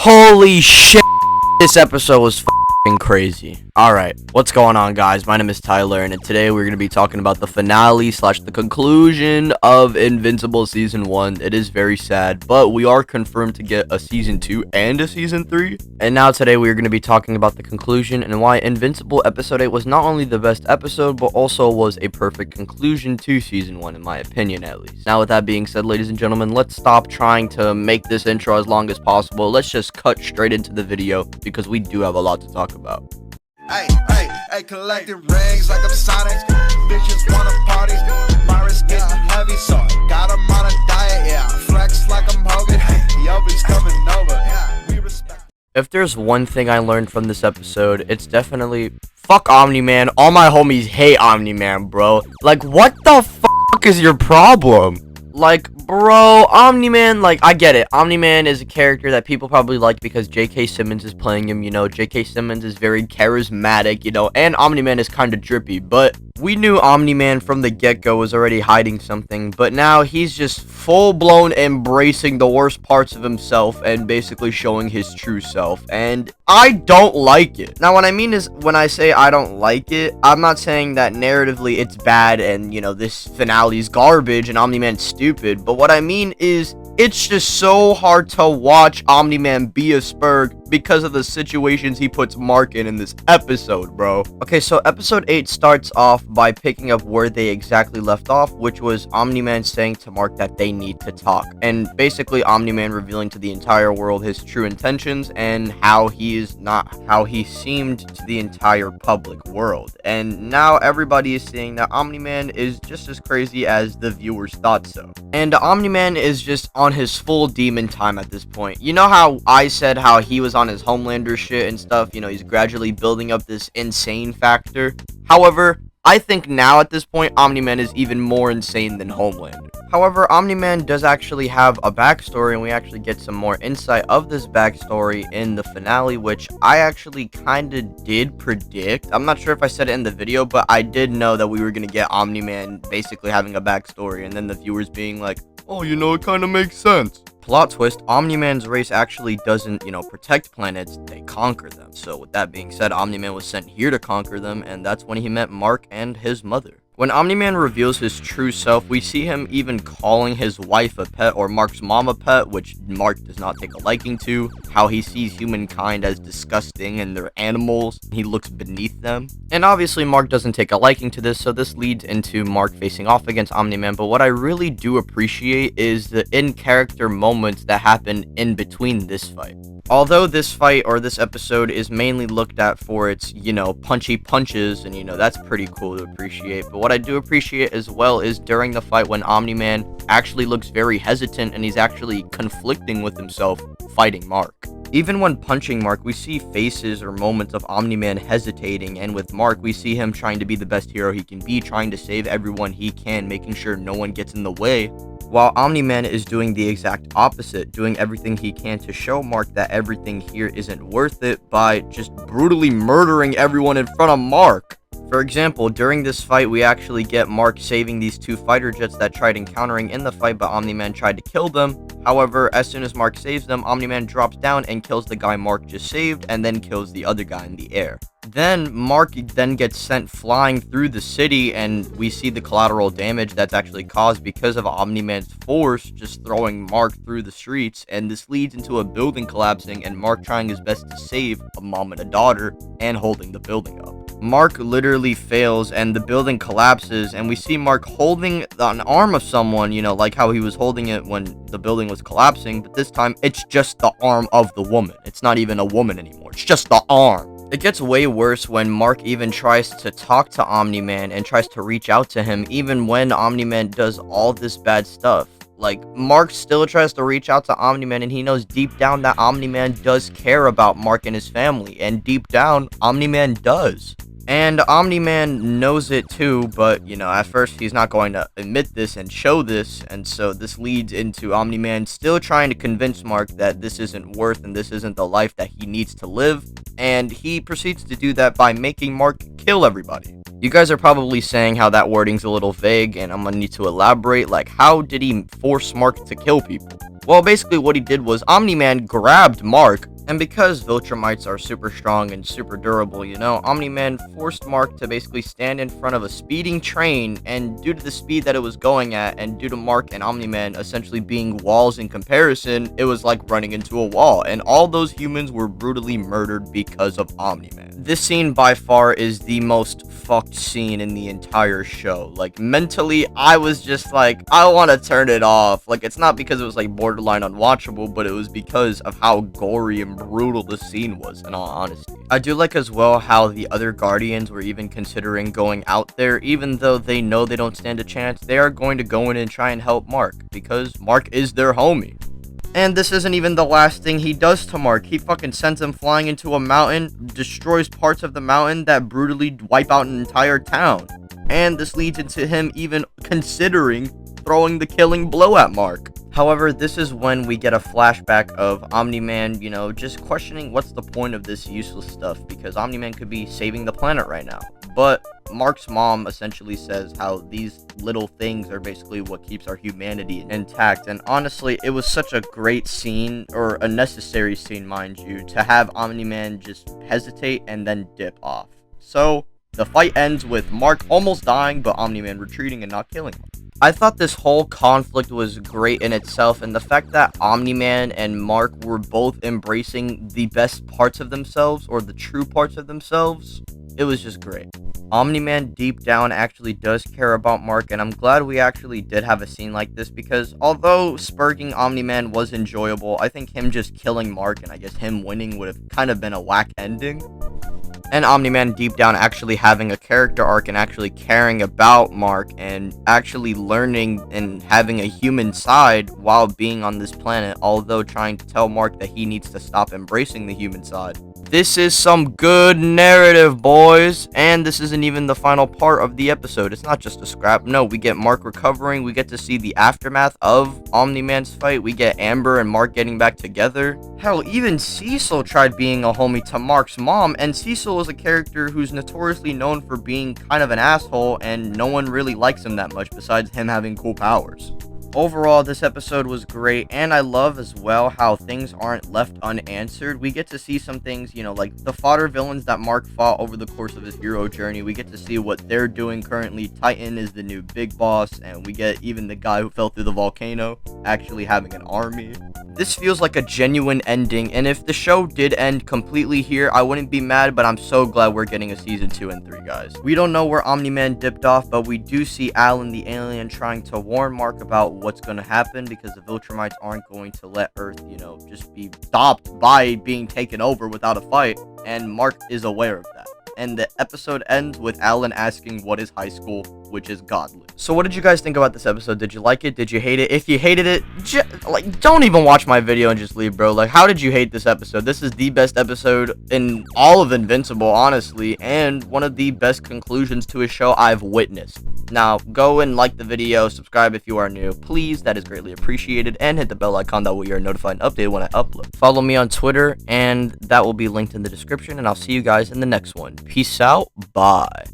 Holy shit, this episode was f***ing crazy. Alright, what's going on, guys? My name is Tyler, and today we're going to be talking about the finale / the conclusion of Invincible Season 1. It is very sad, but we are confirmed to get a Season 2 and a Season 3. And now today we're going to be talking about the conclusion and why Invincible Episode 8 was not only the best episode, but also was a perfect conclusion to Season 1, in my opinion at least. Now with that being said, ladies and gentlemen, let's stop trying to make this intro as long as possible. Let's just cut straight into the video, because we do have a lot to talk about. Hey, collecting rings like I'm Sonic. Bitches wanna party. My wrist getting heavy, so I got 'em on a diet, yeah. Flex like I'm Hogan. Hey, yo, he's coming over. Yeah, we respect. If there's one thing I learned from this episode, it's definitely fuck Omni-Man. All my homies hate Omni-Man, bro. Like, what the fuck is your problem? Like, bro, Omni-Man, like, I get it. Omni-Man is a character that people probably like because J.K. Simmons is playing him, you know. J.K. Simmons is very charismatic, you know, and Omni-Man is kind of drippy. But we knew Omni-Man from the get-go was already hiding something, but now he's just full-blown embracing the worst parts of himself and basically showing his true self, and I don't like it. Now, what I mean is, when I say I don't like it, I'm not saying that narratively it's bad and, you know, this finale's garbage and Omni-Man's stupid, but what I mean is, it's just so hard to watch Omni-Man be a spurg because of the situations he puts Mark in this episode, bro. Okay, so episode 8 starts off by picking up where they exactly left off, which was Omni-Man saying to Mark that they need to talk. And basically Omni-Man revealing to the entire world his true intentions and how he is not how he seemed to the entire public world. And now everybody is seeing that Omni-Man is just as crazy as the viewers thought so. And Omni-Man is just on his full demon time at this point. You know how I said how he was on his Homelander shit and stuff, you know, he's gradually building up this insane factor. However, I think now at this point, Omni-Man is even more insane than Homelander. However, Omni-Man does actually have a backstory, and we actually get some more insight of this backstory in the finale, which I actually kind of did predict. I'm not sure if I said it in the video, but I did know that we were going to get Omni-Man basically having a backstory, and then the viewers being like, oh, you know, it kind of makes sense. Plot twist, Omni-Man's race actually doesn't, you know, protect planets, they conquer them. So with that being said, Omni-Man was sent here to conquer them, and that's when he met Mark and his mother. When Omni-Man reveals his true self, we see him even calling his wife a pet, or Mark's mom a pet, which Mark does not take a liking to. How he sees humankind as disgusting and they're animals, he looks beneath them. And obviously Mark doesn't take a liking to this, so this leads into Mark facing off against Omni-Man. But what I really do appreciate is the in-character moments that happen in between this fight. Although this fight, or this episode, is mainly looked at for its, you know, punchy punches, and, you know, that's pretty cool to appreciate. But what I do appreciate as well is during the fight when Omni-Man actually looks very hesitant and he's actually conflicting with himself fighting Mark. Even when punching Mark, we see faces or moments of Omni-Man hesitating, and with Mark, we see him trying to be the best hero he can be, trying to save everyone he can, making sure no one gets in the way, while Omni-Man is doing the exact opposite, doing everything he can to show Mark that everything here isn't worth it by just brutally murdering everyone in front of Mark. For example, during this fight, we actually get Mark saving these two fighter jets that tried encountering in the fight, but Omni-Man tried to kill them. However, as soon as Mark saves them, Omni-Man drops down and kills the guy Mark just saved, and then kills the other guy in the air. Then Mark then gets sent flying through the city, and we see the collateral damage that's actually caused because of Omni-Man's force just throwing Mark through the streets, and this leads into a building collapsing and Mark trying his best to save a mom and a daughter and holding the building up. Mark literally fails and the building collapses, and we see Mark holding an arm of someone, you know, like how he was holding it when the building was collapsing, but this time it's just the arm of the woman. It's not even a woman anymore, it's just the arm. It gets way worse when Mark even tries to talk to Omni-Man and tries to reach out to him, even when Omni-Man does all this bad stuff. Like, Mark still tries to reach out to Omni-Man, and he knows deep down that Omni-Man does care about Mark and his family, and deep down, Omni-Man does. And Omni-Man knows it too, but, you know, at first he's not going to admit this and show this, and so this leads into Omni-Man still trying to convince Mark that this isn't worth and this isn't the life that he needs to live, and he proceeds to do that by making Mark kill everybody. You guys are probably saying how that wording's a little vague, and I'm gonna need to elaborate. Like, how did he force Mark to kill people? Well, basically what he did was Omni-Man grabbed Mark, And because Viltrumites are super strong and super durable, you know, Omni-Man forced Mark to basically stand in front of a speeding train, and due to the speed that it was going at, and due to Mark and Omni-Man essentially being walls in comparison, it was like running into a wall, and all those humans were brutally murdered because of Omni-Man. This scene by far is the most fucked scene in the entire show. Like, mentally, I was just like, I want to turn it off. Like, it's not because it was like borderline unwatchable, but it was because of how gory and brutal the scene was, in all honesty. I do like as well how the other Guardians were even considering going out there, even though they know they don't stand a chance. They are going to go in and try and help Mark, because Mark is their homie. And this isn't even the last thing he does to Mark. He fucking sends him flying into a mountain, destroys parts of the mountain that brutally wipe out an entire town. And this leads into him even considering throwing the killing blow at Mark. However, this is when we get a flashback of Omni-Man, you know, just questioning what's the point of this useless stuff, because Omni-Man could be saving the planet right now. But Mark's mom essentially says how these little things are basically what keeps our humanity intact. And honestly, it was such a great scene, or a necessary scene, mind you, to have Omni-Man just hesitate and then dip off. So the fight ends with Mark almost dying, but Omni-Man retreating and not killing him. I thought this whole conflict was great in itself, and the fact that Omni-Man and Mark were both embracing the best parts of themselves, or the true parts of themselves, it was just great. Omni-Man deep down actually does care about Mark, and I'm glad we actually did have a scene like this, because although spurging Omni-Man was enjoyable, I think him just killing Mark and I guess him winning would have kind of been a whack ending. And Omni-Man deep down actually having a character arc and actually caring about Mark and actually learning and having a human side while being on this planet, although trying to tell Mark that he needs to stop embracing the human side. This is some good narrative, boys. And this isn't even the final part of the episode. It's not just a scrap. No, we get Mark recovering. We get to see the aftermath of Omni-Man's fight. We get Amber and Mark getting back together. Hell, even Cecil tried being a homie to Mark's mom, and Cecil is a character who's notoriously known for being kind of an asshole, and no one really likes him that much besides him having cool powers. Overall, this episode was great, and I love as well how things aren't left unanswered. We get to see some things, you know, like the fodder villains that Mark fought over the course of his hero journey. We get to see what they're doing currently. Titan is the new big boss, and we get even the guy who fell through the volcano actually having an army. This feels like a genuine ending, and if the show did end completely here, I wouldn't be mad, but I'm so glad we're getting a season 2 and 3, guys. We don't know where Omni-Man dipped off, but we do see Alan the alien trying to warn Mark about what's going to happen, because the Viltrumites aren't going to let Earth, you know, just be stopped by being taken over without a fight, and Mark is aware of that. And the episode ends with Alan asking what is high school, which is godly. So what did you guys think about this episode? Did you like it? Did you hate it? If you hated it, like, don't even watch my video and just leave, bro. Like, how did you hate this episode? This is the best episode in all of Invincible, honestly, and one of the best conclusions to a show I've witnessed. Now, go and like the video, subscribe if you are new, please, that is greatly appreciated, and hit the bell icon, that way you are notified and updated when I upload. Follow me on Twitter, and that will be linked in the description, and I'll see you guys in the next one. Peace out, bye.